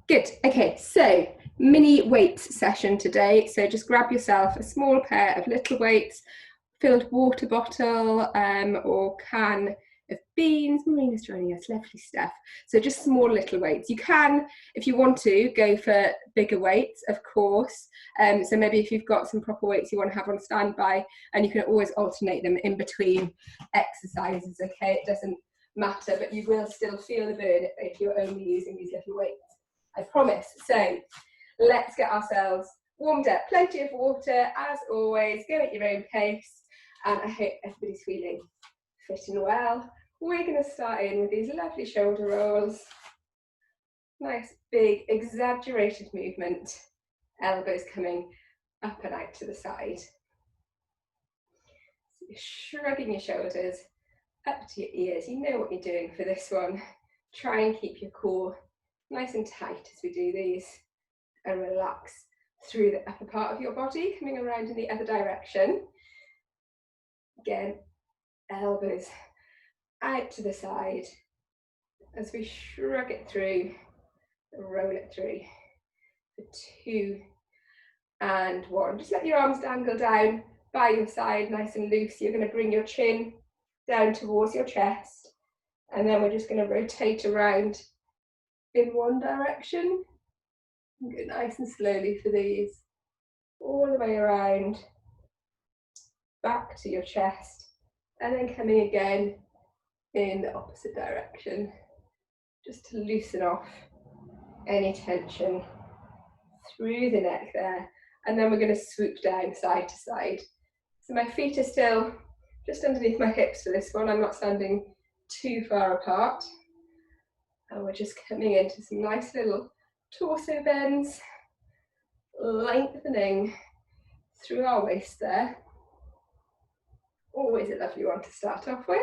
Good. Okay, so mini weights session today. So just grab yourself a small pair of little weights, filled water bottle or can of beans. Marina's joining us, lovely stuff. So just small little weights. You can, if you want to, go for bigger weights, of course. So maybe if you've got some proper weights you want to have on standby, and you can always alternate them in between exercises, okay? It doesn't matter, but you will still feel the burn if you're only using these little weights. I promise. So let's get ourselves warmed up. Plenty of water, as always. Go at your own pace. And I hope everybody's feeling fit and well. We're going to start in with these lovely shoulder rolls. Nice, big, exaggerated movement. Elbows coming up and out to the side. So you're shrugging your shoulders up to your ears. You know what you're doing for this one. Try and keep your core nice and tight as we do these, and relax through the upper part of your body, coming around in the other direction. Again, elbows out to the side as we shrug it through, roll it through for 2 and 1. Just let your arms dangle down by your side, nice and loose. You're going to bring your chin down towards your chest, and then we're just going to rotate around in one direction. Go nice and slowly for these, all the way around, back to your chest, and then coming again in the opposite direction, just to loosen off any tension through the neck there. And then we're going to swoop down side to side. So my feet are still just underneath my hips for this one. I'm not standing too far apart. And we're just coming into some nice little torso bends, lengthening through our waist there. Always a lovely one to start off with.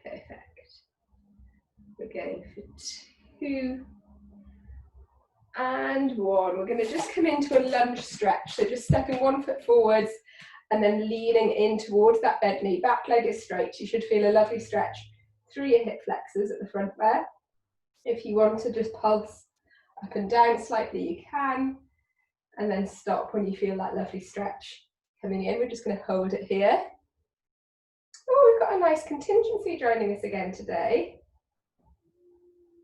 Perfect. We're going for 2 and 1. We're going to just come into a lunge stretch. So just stepping 1 foot forwards and then leaning in towards that bent knee. Back leg is straight. You should feel a lovely stretch through your hip flexors at the front there. If you want to just pulse up and down slightly, you can, and then stop when you feel that lovely stretch coming in. We're just going to hold it here. Oh, we've got a nice contingency joining us again today.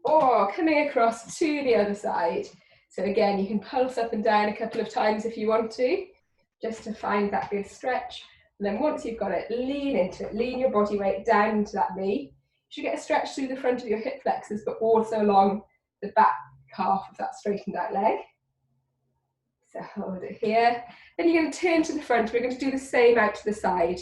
Or coming across to the other side. So again, you can pulse up and down a couple of times if you want to, just to find that good stretch. And then once you've got it, lean into it. Lean your body weight down into that knee. You should get a stretch through the front of your hip flexors, but also along the back calf of that straightened out leg. So hold it here. Then you're going to turn to the front. We're going to do the same out to the side.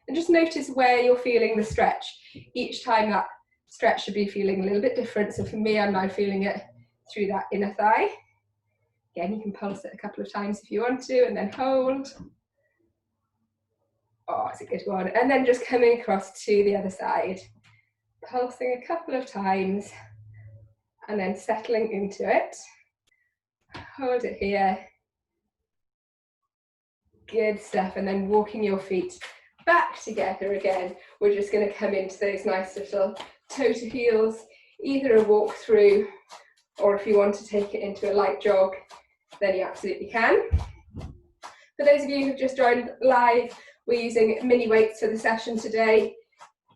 And just notice where you're feeling the stretch. Each time that stretch should be feeling a little bit different. So for me, I'm now feeling it through that inner thigh. Again, you can pulse it a couple of times if you want to, and then hold. Oh, it's a good one. And then just coming across to the other side. Pulsing a couple of times, and then settling into it. Hold it here. Good stuff. And then walking your feet back together again. We're just going to come into those nice little toe to heels, either a walk through, or if you want to take it into a light jog, then you absolutely can. For those of you who've just joined live, we're using mini weights for the session today.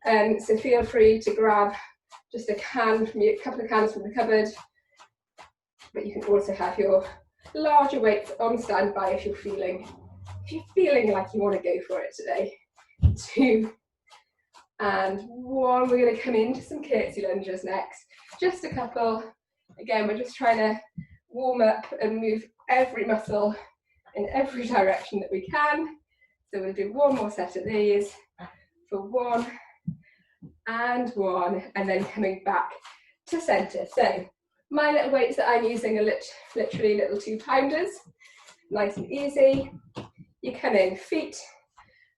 So feel free to grab just a couple of cans from the cupboard, but you can also have your larger weights on standby if you're feeling like you want to go for it today. 2 and 1. We're going to come into some curtsy lunges next. Just a couple. Again, we're just trying to warm up and move every muscle in every direction that we can. So we'll do 1 more set of these for 1 and 1, and then coming back to center. So my little weights that I'm using are literally little 2-pounders, nice and easy. You come in, feet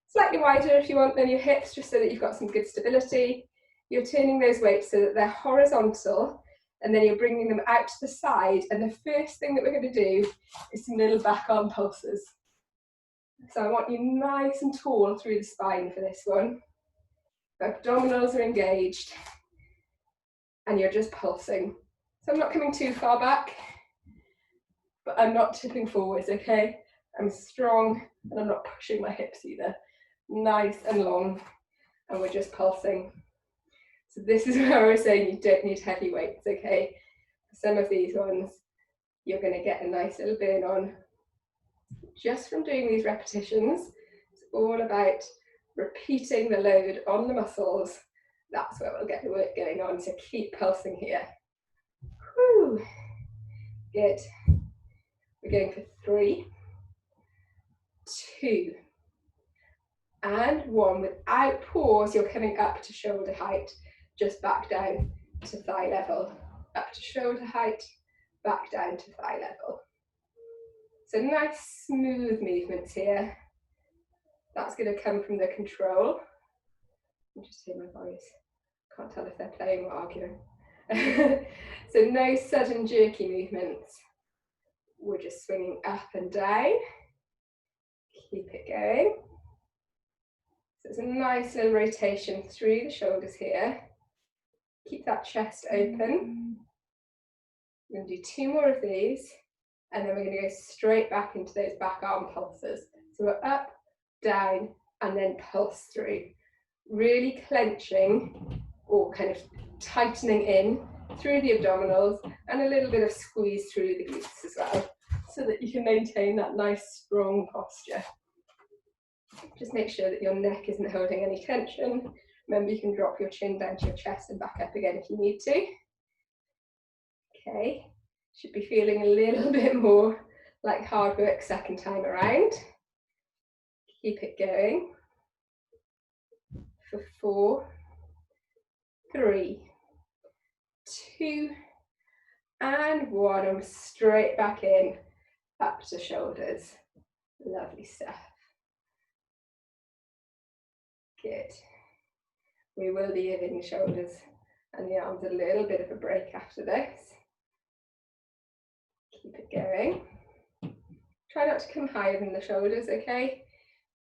slightly wider if you want than your hips, just so that you've got some good stability. You're turning those weights so that they're horizontal, and then you're bringing them out to the side. And the first thing that we're going to do is some little back arm pulses. So I want you nice and tall through the spine for this one. Abdominals are engaged, and you're just pulsing So I'm not coming too far back, but I'm not tipping forwards, okay? I'm strong and I'm not pushing my hips either. Nice and long, and we're just pulsing. So this is where we're saying you don't need heavy weights, okay? Some of these ones, you're going to get a nice little burn on just from doing these repetitions. It's all about repeating the load on the muscles. That's where we'll get the work going on, so keep pulsing here. Whew. Good. We're going for 3, 2, and 1. Without pause, you're coming up to shoulder height, just back down to thigh level. Up to shoulder height, back down to thigh level. So nice smooth movements here. That's going to come from the control. You just hear my voice. Can't tell if they're playing or arguing. So no sudden jerky movements. We're just swinging up and down. Keep it going. So it's a nice little rotation through the shoulders here. Keep that chest open. We're going to do 2 more of these, and then we're going to go straight back into those back arm pulses. So we're up, down, and then pulse through. Really clenching or kind of tightening in through the abdominals, and a little bit of squeeze through the glutes as well, so that you can maintain that nice strong posture. Just make sure that your neck isn't holding any tension. Remember, you can drop your chin down to your chest and back up again if you need to. Okay, should be feeling a little bit more like hard work second time around. Keep it going. For 4, 3, 2, and 1. I'm straight back in, up to shoulders. Lovely stuff. Good. We will be giving the shoulders and the arms a little bit of a break after this. Keep it going. Try not to come higher than the shoulders, okay?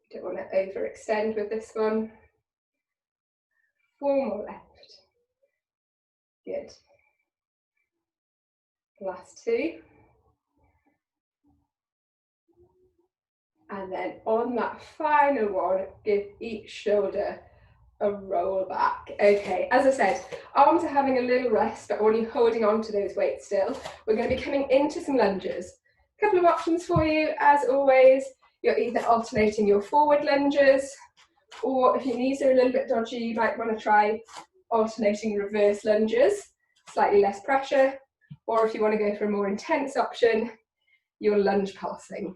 You don't want to overextend with this one. 4 more left. Good. Last 2. And then on that final one, give each shoulder a roll back. Okay, as I said, arms are having a little rest, but only holding on to those weights still. We're going to be coming into some lunges. A couple of options for you, as always. You're either alternating your forward lunges, or if your knees are a little bit dodgy, you might want to try alternating reverse lunges, slightly less pressure, or if you want to go for a more intense option, you're lunge pulsing.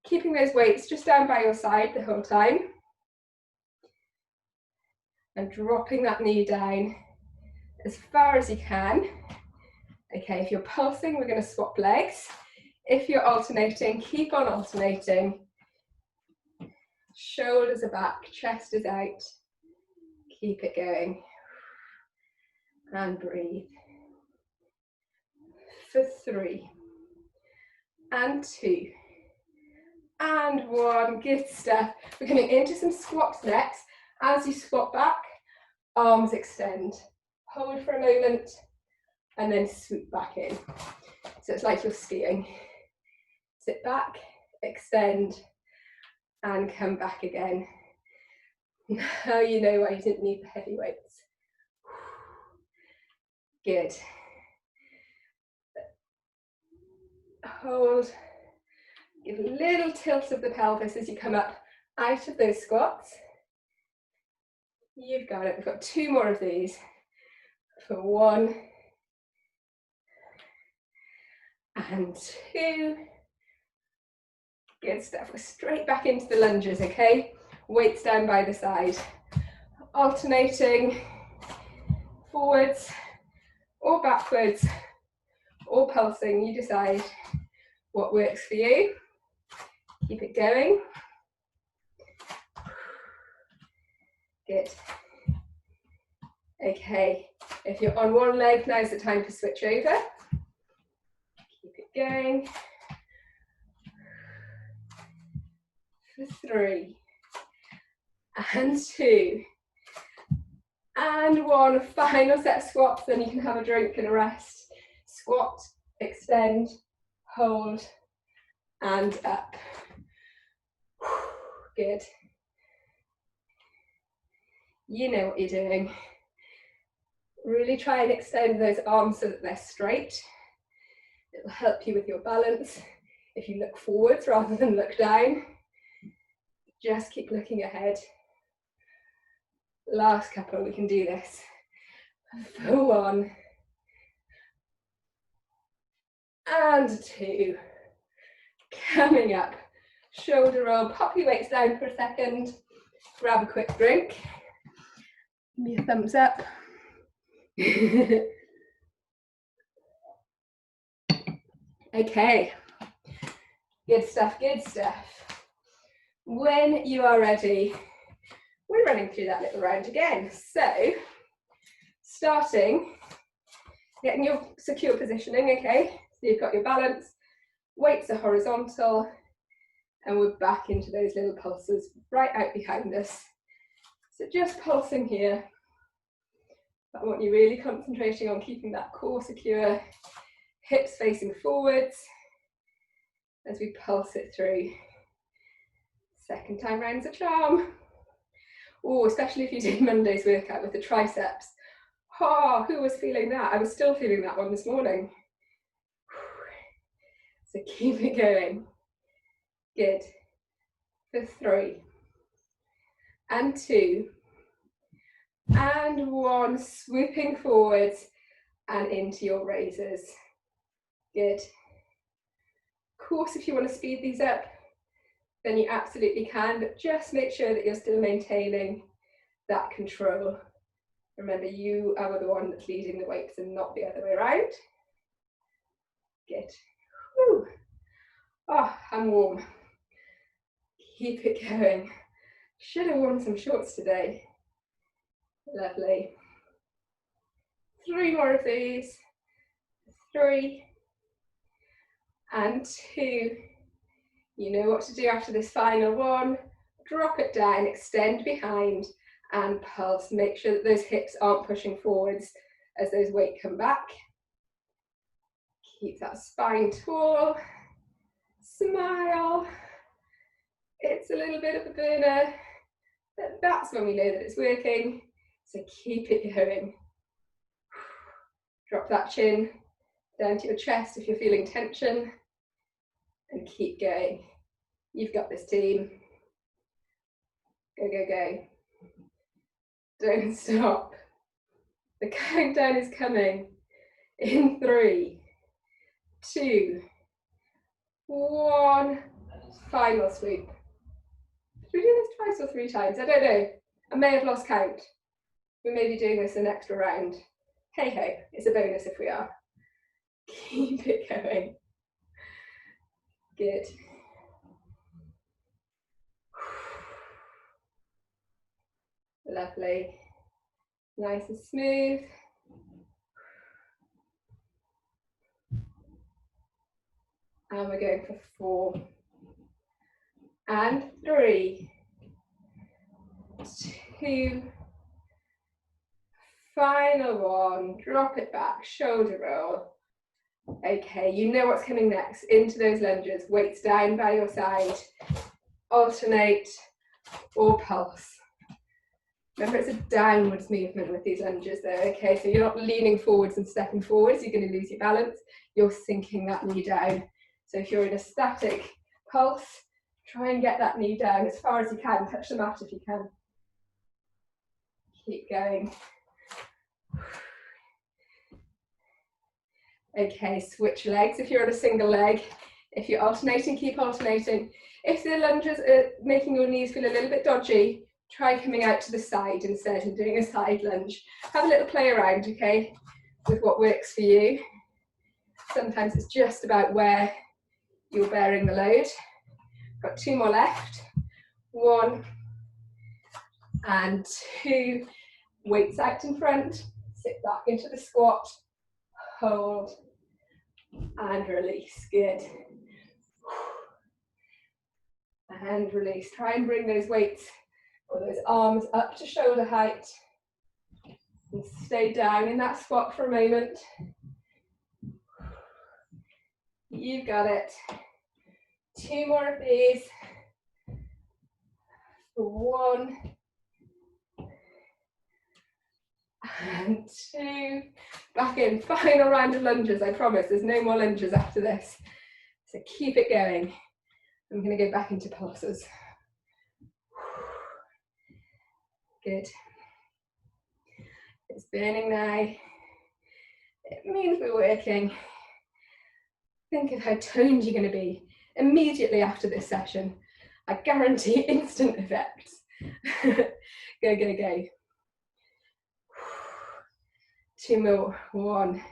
Keeping those weights just down by your side the whole time, and dropping that knee down as far as you can. Okay, if you're pulsing, we're going to swap legs. If you're alternating, keep on alternating. Shoulders are back, chest is out. Keep it going. And breathe. For 3, and 2, and 1. Good stuff. We're coming into some squats next. As you squat back, arms extend. Hold for a moment, and then swoop back in. So it's like you're skiing. Sit back, extend, and come back again. Now you know why you didn't need the heavy weights. Good. Hold. Give a little tilt of the pelvis as you come up out of those squats. You've got it. We've got 2 more of these. For 1, and 2. Good stuff. We're straight back into the lunges, okay? Weights down by the side. Alternating forwards or backwards or pulsing. You decide what works for you. Keep it going. Good. Okay, if you're on one leg, now's the time to switch over. Keep it going. For 3, and 2, and 1. Final set of squats, then you can have a drink and a rest. Squat, extend, hold, and up. Good. You know what you're doing. Really try and extend those arms so that they're straight. It will help you with your balance. If you look forwards rather than look down, just keep looking ahead. Last couple, we can do this. For 1. And 2. Coming up. Shoulder roll, pop your weights down for a second. Grab a quick drink. Give me a thumbs up. Okay. Good stuff, good stuff. When you are ready, we're running through that little round again. So, starting, getting your secure positioning, okay? So you've got your balance, weights are horizontal, and we're back into those little pulses right out behind us. So just pulsing here. I want you really concentrating on keeping that core secure, hips facing forwards as we pulse it through. Second time round's a charm. Oh, especially if you did Monday's workout with the triceps. Oh, who was feeling that? I was still feeling that one this morning. So keep it going. Good. For 3. And 2. And 1. Swooping forwards and into your raises. Good. Of course, if you want to speed these up, then you absolutely can, but just make sure that you're still maintaining that control. Remember, you are the one that's leading the weights and not the other way around. Good. Whew. Oh, I'm warm. Keep it going. Should have worn some shorts today. Lovely. 3 more of these. 3. And 2. You know what to do after this final one. Drop it down, extend behind, and pulse. Make sure that those hips aren't pushing forwards as those weights come back. Keep that spine tall. Smile. It's a little bit of a burner, but that's when we know that it's working. So keep it going. Drop that chin down to your chest if you're feeling tension. And keep going. You've got this, team. Go, go, go. Don't stop. The countdown is coming. In 3, 2, 1. Final swoop. Did we do this twice or 3 times? I don't know. I may have lost count. We may be doing this an extra round. Hey ho, it's a bonus if we are. Keep it going. Good. Lovely. Nice and smooth. And we're going for 4. And 3, 2. Final one. Drop it back. Shoulder roll. Okay, you know what's coming next. Into those lunges. Weights down by your side. Alternate or pulse. Remember, it's a downwards movement with these lunges though, okay? So you're not leaning forwards and stepping forwards, you're going to lose your balance. You're sinking that knee down. So if you're in a static pulse, try and get that knee down as far as you can. Touch the mat if you can. Keep going. Okay, switch legs if you're on a single leg. If you're alternating, keep alternating. If the lunges are making your knees feel a little bit dodgy, try coming out to the side instead and doing a side lunge. Have a little play around, okay, with what works for you. Sometimes it's just about where you're bearing the load. Got 2 more left. 1 and 2. Weights out in front. Sit back into the squat. Hold and release. Good. And release. Try and bring those weights or those arms up to shoulder height. And stay down in that squat for a moment. You've got it. 2 more of these. 1 and 2. Back in. Final round of lunges, I promise. There's no more lunges after this. So keep it going. I'm going to go back into pulses. Good. It's burning now. It means we're working. Think of how toned you're going to be immediately after this session. I guarantee instant effects. Go, go, go. 2 more. 1,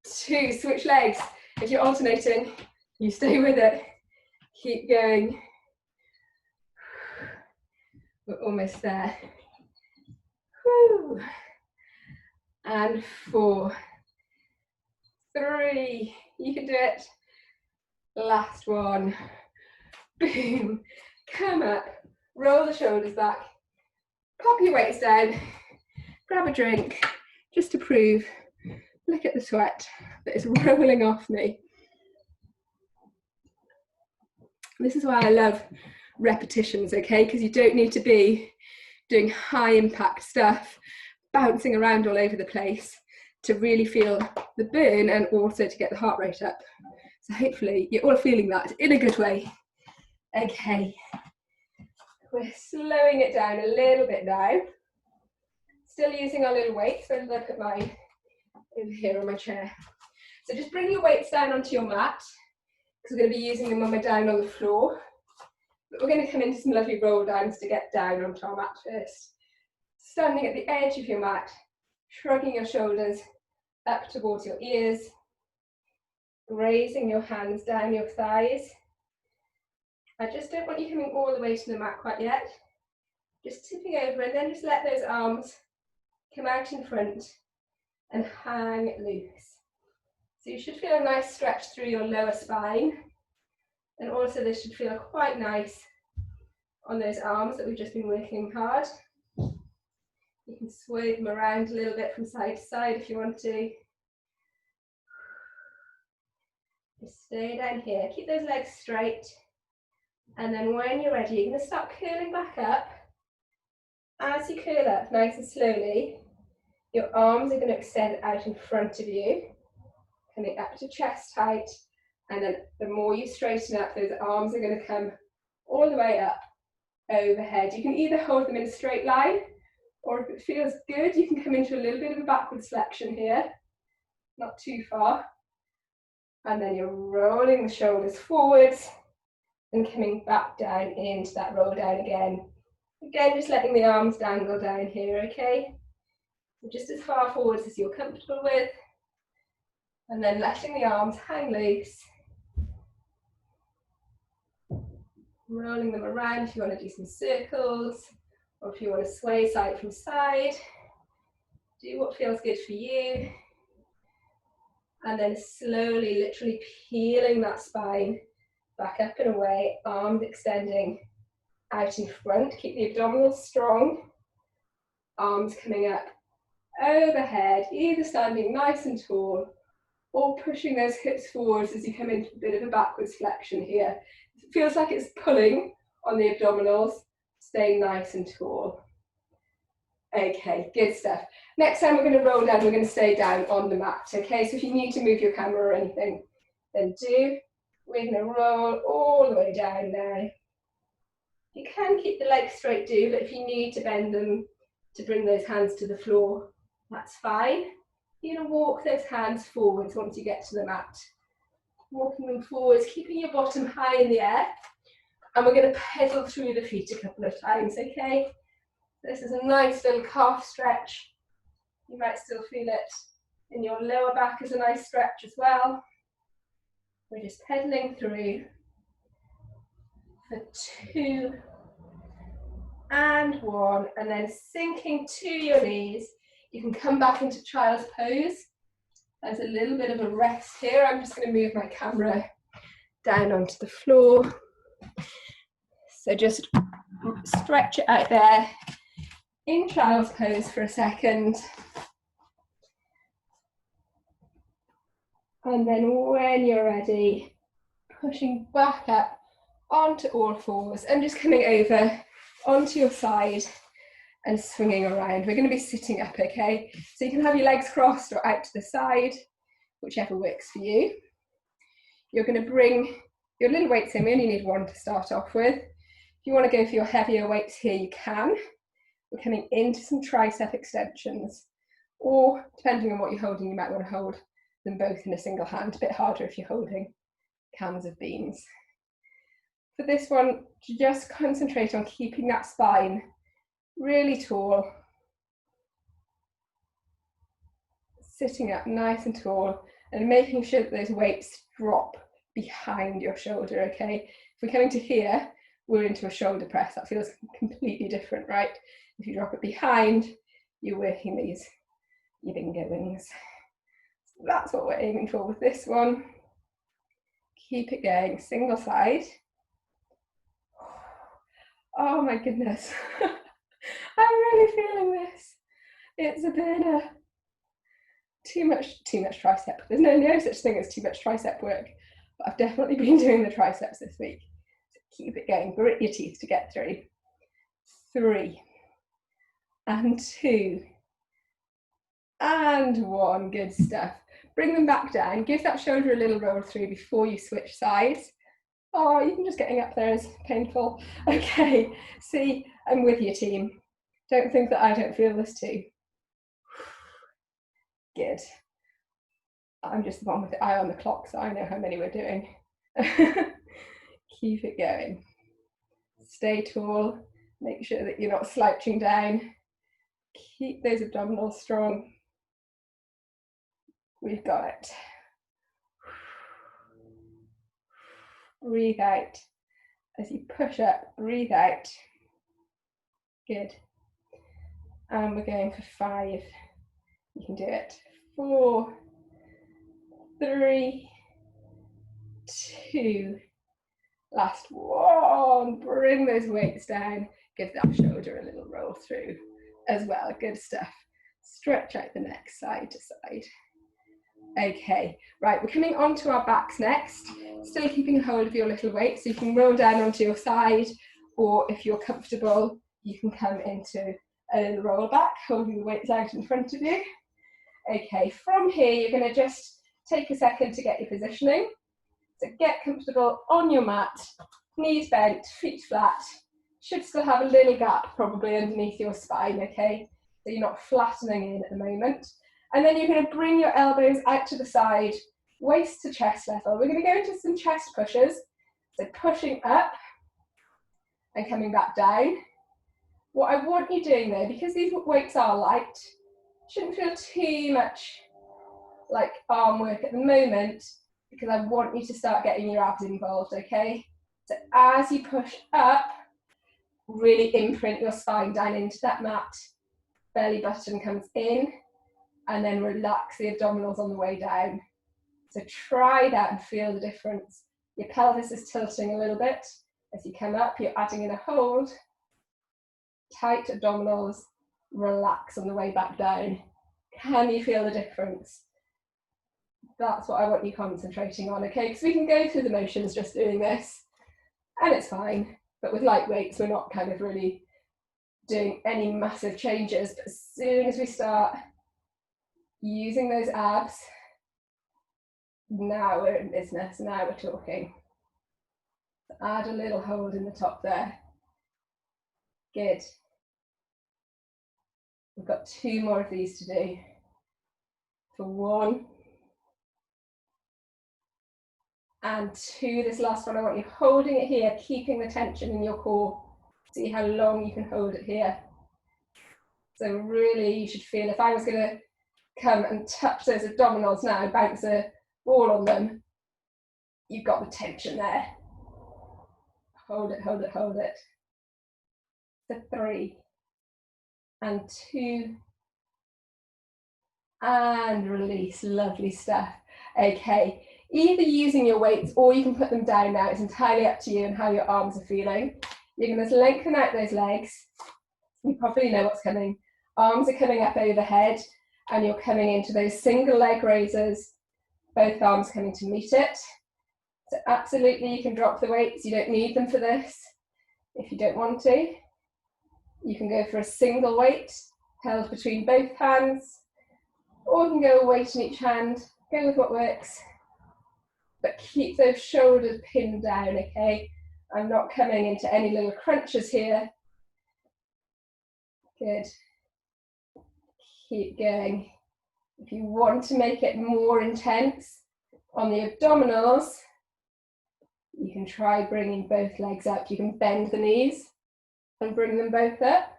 2. Switch legs. If you're alternating, you stay with it. Keep going. We're almost there. Whew. And 4, 3. You can do it. Last one. Boom. Come up. Roll the shoulders back. Pop your weights down. Grab a drink. Just to prove. Look at the sweat that is rolling off me. This is why I love repetitions, okay? Because you don't need to be doing high impact stuff, bouncing around all over the place to really feel the burn and also to get the heart rate up. So hopefully you're all feeling that in a good way. Okay, we're slowing it down a little bit now. Still using our little weights. Where did I put mine? Over here on my chair. So just bring your weights down onto your mat, because we're going to be using them when we're down on the floor. But we're going to come into some lovely roll downs to get down onto our mat first. Standing at the edge of your mat, shrugging your shoulders up towards your ears, raising your hands down your thighs. I just don't want you coming all the way to the mat quite yet. Just tipping over, and then just let those arms come out in front and hang loose. So you should feel a nice stretch through your lower spine. And also this should feel quite nice on those arms that we've just been working hard. You can sway them around a little bit from side to side if you want to. Just stay down here. Keep those legs straight. And then when you're ready, you're going to start curling back up. As you curl up nice and slowly, your arms are going to extend out in front of you, coming up to chest height. And then the more you straighten up, those arms are going to come all the way up overhead. You can either hold them in a straight line, or if it feels good, you can come into a little bit of a backwards flexion here, not too far. And then you're rolling the shoulders forwards and coming back down into that roll down again. Again, just letting the arms dangle down here, okay? So just as far forwards as you're comfortable with. And then letting the arms hang loose. Rolling them around if you want to do some circles, or if you want to sway side from side. Do what feels good for you. And then slowly, literally peeling that spine back up and away, arms extending out in front. Keep the abdominals strong. Arms coming up overhead, either standing nice and tall, or pushing those hips forwards as you come into a bit of a backwards flexion here. It feels like it's pulling on the abdominals, staying nice and tall. Okay, good stuff. Next time we're going to roll down, we're going to stay down on the mat, okay? So if you need to move your camera or anything, then do. We're going to roll all the way down now. You can keep the legs straight, do, but if you need to bend them to bring those hands to the floor, that's fine. You're going to walk those hands forwards once you get to the mat. Walking them forwards, keeping your bottom high in the air. And we're going to pedal through the feet a couple of times, okay? This is a nice little calf stretch. You might still feel it in your lower back as a nice stretch as well. We're just pedaling through for 2 and 1, and then sinking to your knees. You can come back into child's pose. There's a little bit of a rest here. I'm just going to move my camera down onto the floor. So just stretch it out there in child's pose for a second. And then when you're ready, pushing back up onto all fours and just coming over onto your side and swinging around. We're going to be sitting up, okay? So you can have your legs crossed or out to the side, whichever works for you. You're going to bring your little weights in. We only need one to start off with. If you want to go for your heavier weights here, you can. We're coming into some tricep extensions, or depending on what you're holding, you might want to hold them both in a single hand. A bit harder if you're holding cans of beans. For this one, just concentrate on keeping that spine really tall, sitting up nice and tall, and making sure that those weights drop behind your shoulder, okay? If we're coming to here, we're into a shoulder press. That feels completely different, right? If you drop it behind, you're working these your bingo wings. So that's what we're aiming for with this one. Keep it going, single side. Oh my goodness. I'm really feeling this. It's a burner. Too much tricep. There's no such thing as too much tricep work, but I've definitely been doing the triceps this week. So keep it going, grit your teeth to get through. 3 and 2 and 1, good stuff. Bring them back down, give that shoulder a little roll through before you switch sides. Oh, even just getting up there is painful. Okay, see, I'm with you, team. Don't think that I don't feel this too. Good. I'm just the one with the eye on the clock, so I know how many we're doing. Keep it going. Stay tall. Make sure that you're not slouching down. Keep those abdominals strong. We've got it. Breathe out. As you push up, breathe out. Good. And we're going for 5. You can do it. 4, 3, 2. Last one. Bring those weights down. Give that shoulder a little roll through as well. Good stuff. Stretch out the neck side to side. Okay, right, we're coming onto our backs next. Still keeping hold of your little weight, so you can roll down onto your side, or if you're comfortable, you can come into a little roll back, holding the weights out in front of you. Okay, from here, you're going to just take a second to get your positioning. So get comfortable on your mat, knees bent, feet flat. Should still have a little gap probably underneath your spine, okay? So you're not flattening in at the moment. And then you're going to bring your elbows out to the side, waist to chest level. We're going to go into some chest pushes. So pushing up and coming back down. What I want you doing though, because these weights are light, shouldn't feel too much like arm work at the moment, because I want you to start getting your abs involved, okay? So as you push up, really imprint your spine down into that mat. Belly button comes in, and then relax the abdominals on the way down. So try that and feel the difference. Your pelvis is tilting a little bit. As you come up, you're adding in a hold. Tight abdominals, relax on the way back down. Can you feel the difference? That's what I want you concentrating on, okay? Because we can go through the motions just doing this, and it's fine. But with light weights, we're not kind of really doing any massive changes. But as soon as we start using those abs, now we're in business, now we're talking. Add a little hold in the top there. Good. We've got 2 more of these to do. For 1 and 2. This last one, I want you holding it here, keeping the tension in your core. See how long you can hold it here. So really, you should feel, if I was going to come and touch those abdominals now, bounce a ball on them, you've got the tension there. Hold it, hold it, hold it. For 3 and 2 and release. Lovely stuff. Okay, either using your weights or you can put them down now. It's entirely up to you and how your arms are feeling. You're going to lengthen out those legs. You probably know what's coming. Arms are coming up overhead, and you're coming into those single leg raises, both arms coming to meet it. So absolutely you can drop the weights, you don't need them for this. If you don't want to, you can go for a single weight held between both hands, or you can go a weight in each hand, go with what works. But keep those shoulders pinned down, okay? I'm not coming into any little crunches here. Good. Keep going. If you want to make it more intense on the abdominals, you can try bringing both legs up. You can bend the knees and bring them both up,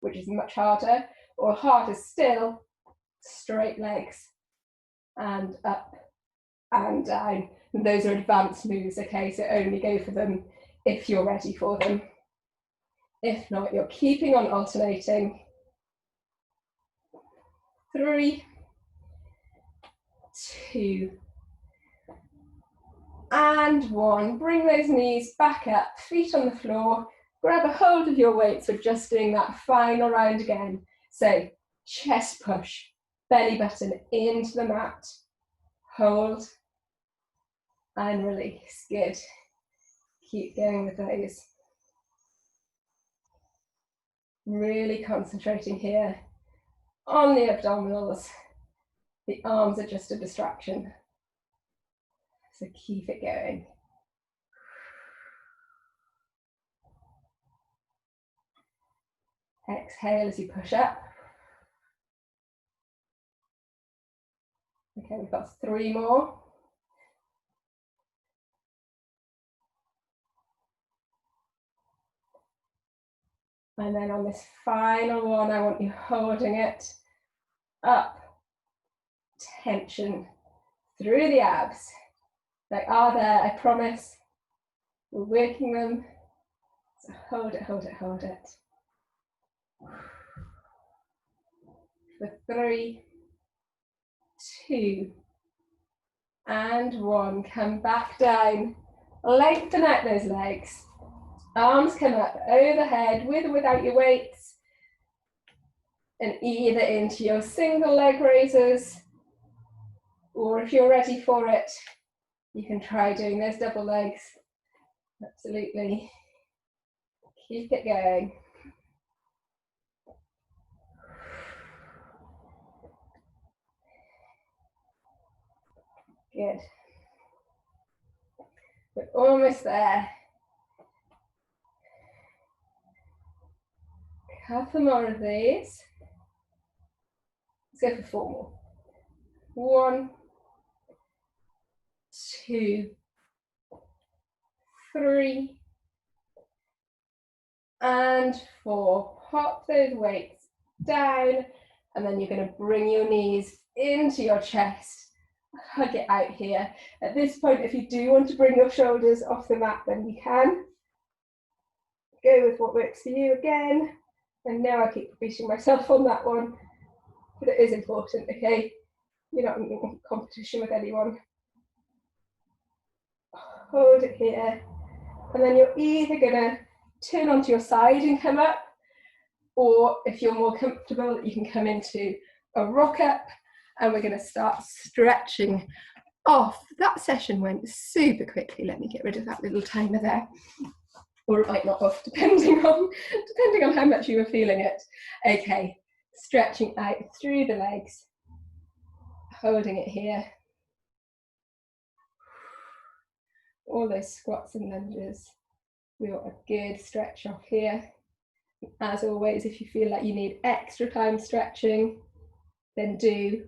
which is much harder, or harder still, straight legs and up and down. And those are advanced moves, okay? So only go for them if you're ready for them. If not, you're keeping on alternating. 3, 2, and 1. Bring those knees back up, feet on the floor. Grab a hold of your weights. We're just doing that final round again. So chest push, belly button into the mat. Hold and release. Good. Keep going with those. Really concentrating here on the abdominals. The arms are just a distraction. So keep it going. Exhale as you push up. Okay, we've got 3 more. And then on this final one, I want you holding it up. Tension through the abs. They are there, I promise. We're working them. So hold it, hold it, hold it. For 3, 2, and 1. Come back down. Lengthen out those legs. Arms come up overhead with or without your weights. And either into your single leg raises, or if you're ready for it, you can try doing those double legs. Absolutely. Keep it going. Good. We're almost there. Couple more of these. Let's go for 4 more. 1, 2, 3, and 4. Pop those weights down, and then you're going to bring your knees into your chest. Hug it out here. At this point, if you do want to bring your shoulders off the mat, then you can. Go with what works for you again. And now I keep repeating myself on that one, but it is important, okay? You're not in competition with anyone. Hold it here. And then you're either gonna turn onto your side and come up, or if you're more comfortable, you can come into a rock up, and we're gonna start stretching off. That session went super quickly. Let me get rid of that little timer there. Or it might not off, depending on how much you were feeling it. Okay, stretching out through the legs, holding it here. All those squats and lunges. We want a good stretch off here. As always, if you feel like you need extra time stretching, then do.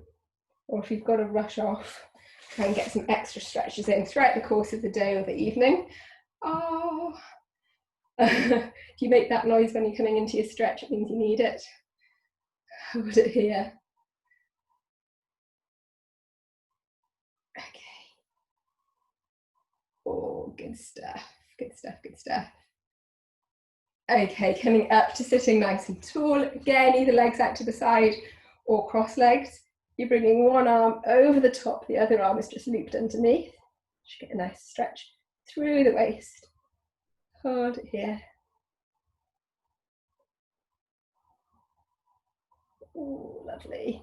Or if you've got to rush off, try and get some extra stretches in throughout the course of the day or the evening. Oh. If you make that noise when you're coming into your stretch, it means you need it. Hold it here. Okay. Oh, good stuff, good stuff, good stuff. Okay, coming up to sitting nice and tall. Again, either legs out to the side or cross legs. You're bringing one arm over the top, the other arm is just looped underneath. Just get a nice stretch through the waist. Hold it here. Oh, lovely.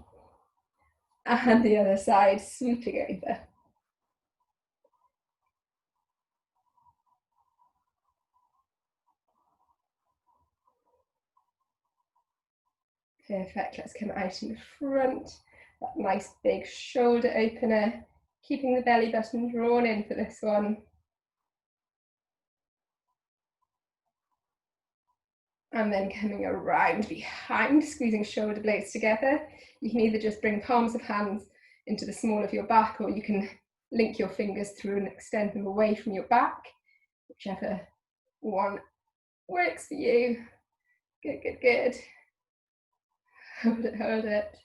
And the other side, swooping over. Perfect, let's come out in the front. That nice big shoulder opener, keeping the belly button drawn in for this one. And then coming around behind, squeezing shoulder blades together. You can either just bring palms of hands into the small of your back, or you can link your fingers through and extend them away from your back, whichever one works for you. Good, good, good. Hold it, hold it.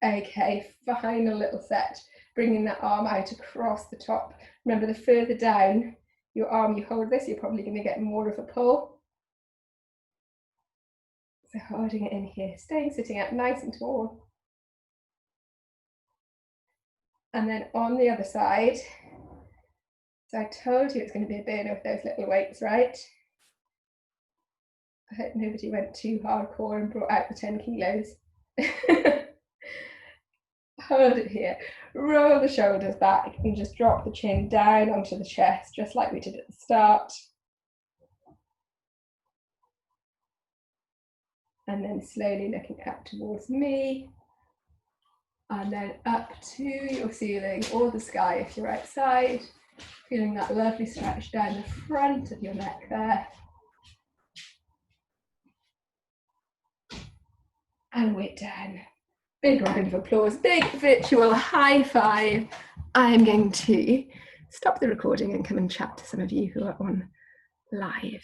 Okay, final little set. Bringing that arm out across the top. Remember, the further down your arm you hold this, you're probably going to get more of a pull. So holding it in here, staying sitting up nice and tall. And then on the other side, so I told you it's going to be a burner with those little weights, right? I hope nobody went too hardcore and brought out the 10 kilos. Hold it here, roll the shoulders back and just drop the chin down onto the chest, just like we did at the start. And then slowly looking up towards me, and then up to your ceiling or the sky if you're outside, feeling that lovely stretch down the front of your neck there. And we're done. Big round of applause, big virtual high five. I am going to stop the recording and come and chat to some of you who are on live.